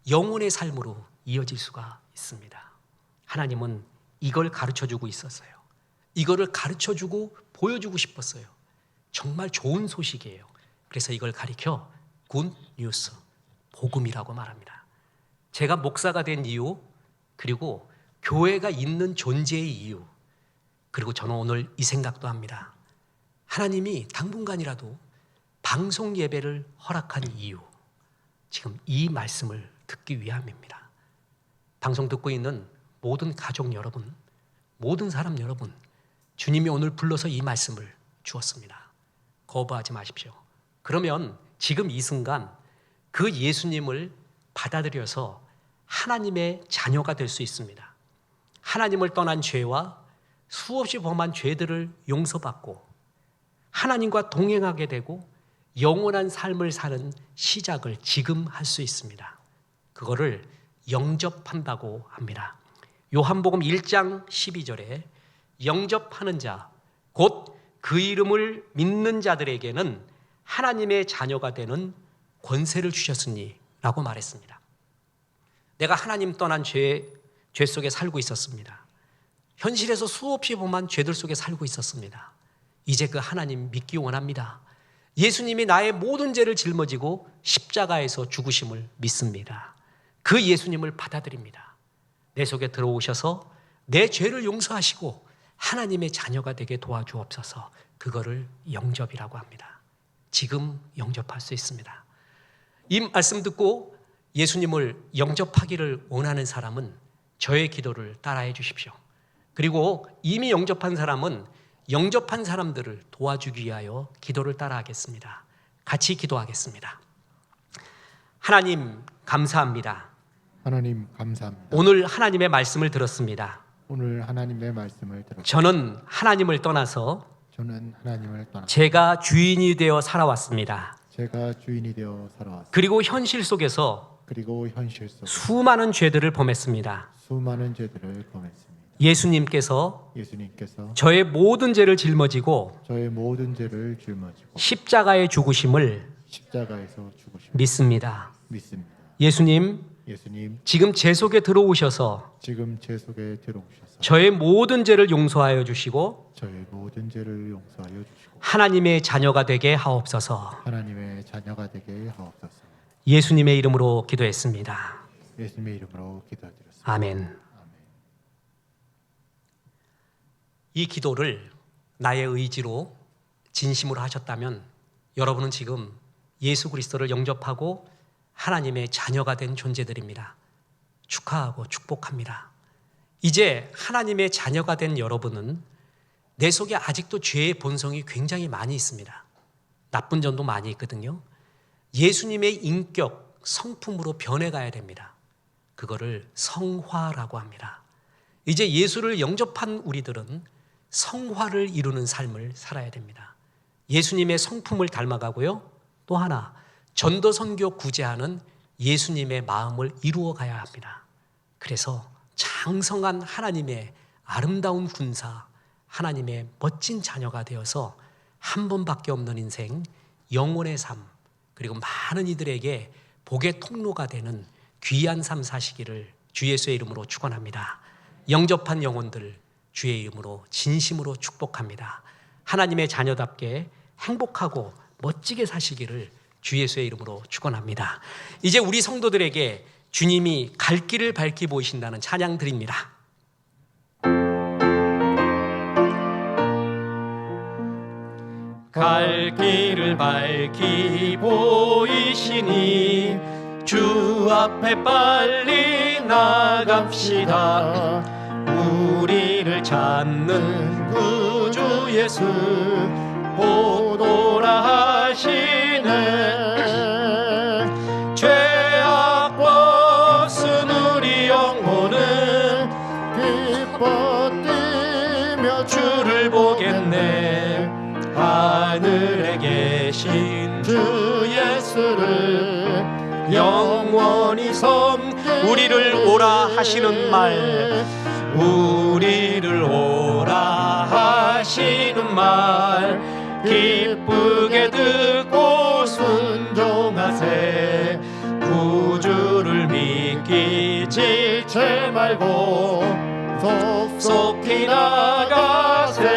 영혼의 삶으로 이어질 수가 있습니다. 하나님은 이걸 가르쳐주고 있었어요. 이거를 가르쳐주고 보여주고 싶었어요. 정말 좋은 소식이에요. 그래서 이걸 가리켜 굿 뉴스, 복음이라고 말합니다. 제가 목사가 된 이유, 그리고 교회가 있는 존재의 이유, 그리고 저는 오늘 이 생각도 합니다. 하나님이 당분간이라도 방송 예배를 허락한 이유, 지금 이 말씀을 듣기 위함입니다. 방송 듣고 있는 모든 가족 여러분, 모든 사람 여러분, 주님이 오늘 불러서 이 말씀을 주었습니다. 거부하지 마십시오. 그러면 지금 이 순간 그 예수님을 받아들여서 하나님의 자녀가 될 수 있습니다. 하나님을 떠난 죄와 수없이 범한 죄들을 용서받고 하나님과 동행하게 되고 영원한 삶을 사는 시작을 지금 할 수 있습니다. 그거를 영접한다고 합니다. 요한복음 1장 12절에 영접하는 자, 곧 그 이름을 믿는 자들에게는 하나님의 자녀가 되는 권세를 주셨으니 라고 말했습니다. 내가 하나님 떠난 죄 속에 살고 있었습니다. 현실에서 수없이 범한 죄들 속에 살고 있었습니다. 이제 그 하나님 믿기 원합니다. 예수님이 나의 모든 죄를 짊어지고 십자가에서 죽으심을 믿습니다. 그 예수님을 받아들입니다. 내 속에 들어오셔서 내 죄를 용서하시고 하나님의 자녀가 되게 도와주옵소서. 그거를 영접이라고 합니다. 지금 영접할 수 있습니다. 이 말씀 듣고 예수님을 영접하기를 원하는 사람은 저의 기도를 따라해 주십시오. 그리고 이미 영접한 사람은 영접한 사람들을 도와주기 위하여 기도를 따라하겠습니다. 같이 기도하겠습니다. 하나님 감사합니다. 하나님 감사합니다. 오늘 하나님의 말씀을 들었습니다. 오늘 하나님의 말씀을 들었습니다. 저는 하나님을 떠나서 제가 주인이 되어 살아왔습니다. 주인이 되어 살아왔습니다. 그리고 현실 속에서 수많은 죄들을 범했습니다. 예수님께서 저의 모든 죄를 짊어지고 십자가에 죽으심을 믿습니다. 예수님, 지금 제 속에 들어오셔서 저의 모든 죄를 용서하여 주시고 하나님의 자녀가 되게 하옵소서. 예수님의 이름으로 기도했습니다. 아멘. 이 기도를 나의 의지로 진심으로 하셨다면 여러분은 지금 예수 그리스도를 영접하고 하나님의 자녀가 된 존재들입니다. 축하하고 축복합니다. 이제 하나님의 자녀가 된 여러분은 내 속에 아직도 죄의 본성이 굉장히 많이 있습니다. 나쁜 점도 많이 있거든요. 예수님의 인격, 성품으로 변해가야 됩니다. 그거를 성화라고 합니다. 이제 예수를 영접한 우리들은 성화를 이루는 삶을 살아야 됩니다. 예수님의 성품을 닮아가고요. 또 하나, 전도선교 구제하는 예수님의 마음을 이루어 가야 합니다. 그래서 장성한 하나님의 아름다운 군사, 하나님의 멋진 자녀가 되어서 한 번밖에 없는 인생, 영혼의 삶, 그리고 많은 이들에게 복의 통로가 되는 귀한 삶 사시기를 주 예수의 이름으로 축원합니다. 영접한 영혼들 주의 이름으로 진심으로 축복합니다. 하나님의 자녀답게 행복하고 멋지게 사시기를 주 예수의 이름으로 축원합니다. 이제 우리 성도들에게 주님이 갈 길을 밝히 보이신다는 찬양 드립니다. 갈 길을 밝히 보이시니 주 앞에 빨리 나갑시다. 우리를 찾는 구주 예수 보도라 하시네. 죄악 벗은 우리 영혼은 기뻐 뛰며 주를 보겠네. 하늘에 계신 주 예수를 영원히 우리를 오라 하시는 말, 우리를 오라 하시는 말 기쁘게 듣고 순종하세. 구주를 믿기 지체 말고 속히 나가세.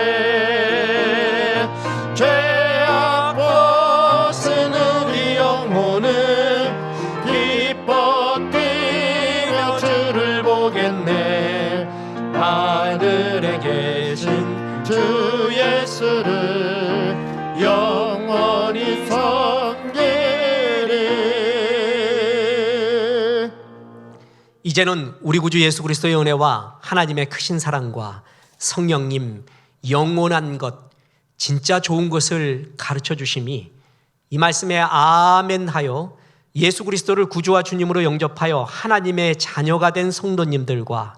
죄악 벗은 우리 영혼은 기뻐 뛰며 주를 보겠네. 하늘에 계신 주 예수를 영원히 섬기리. 이제는 우리 구주 예수 그리스도의 은혜와 하나님의 크신 사랑과 성령님 영원한 것, 진짜 좋은 것을 가르쳐 주심이 이 말씀에 아멘하여 예수 그리스도를 구주와 주님으로 영접하여 하나님의 자녀가 된 성도님들과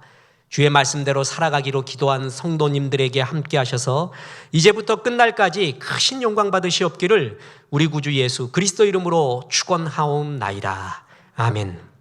주의 말씀대로 살아가기로 기도한 성도님들에게 함께 하셔서 이제부터 끝날까지 크신 영광 받으시옵기를 우리 구주 예수 그리스도 이름으로 축원하옵나이다. 아멘.